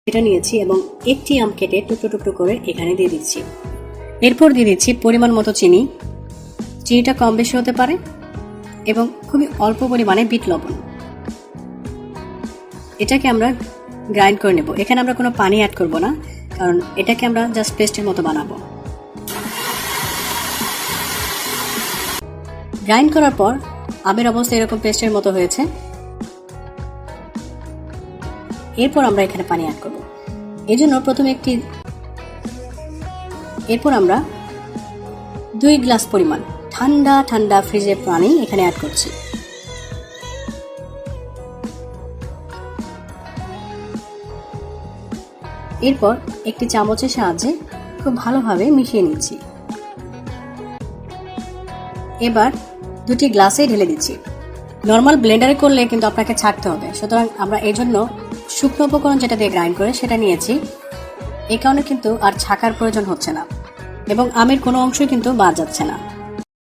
এটা নিয়েছি এবং একটি আম কেটে টুকরো টুকরো করে এখানে দিয়ে দিচ্ছি। এরপর দিয়ে দিচ্ছি পরিমাণ মতো চিনি। চিনিটা কম বেশি হতে পারে এবং খুবই অল্প পরিমাণে বিট লবণ। এটাকে আমরা গ্রাইন্ড করে নেব। এখানে আমরা কোনো পানি অ্যাড করব না, কারণ এটাকে আমরা জাস্ট পেস্টের মতো বানাবো। গ্রাইন্ড করার পর আমের অবস্থা এরকম পেস্টের মতো হয়েছে। এরপর আমরা এখানে পানি অ্যাড করব। এজন্য প্রথমে এরপর আমরা 2 গ্লাস পরিমাণ ঠান্ডা ঠান্ডা ফ্রিজের পানি এখানে অ্যাড করছি। এরপর একটি চামচের সাহায্যে খুব ভালোভাবে মিশিয়ে নিচ্ছি। এবার 2টি গ্লাসে ঢেলে দিচ্ছি। নর্মাল ব্লেন্ডারে করলে কিন্তু আপনাকে ছাড়তে হবে, সুতরাং আমরা এর জন্য শুকনো উপকরণ যেটা দিয়ে গ্রাইন্ড করে সেটা নিয়েছি। এই কারণে কিন্তু আর ছাকার প্রয়োজন হচ্ছে না এবং আমের কোনো অংশই কিন্তু বাদ যাচ্ছে না।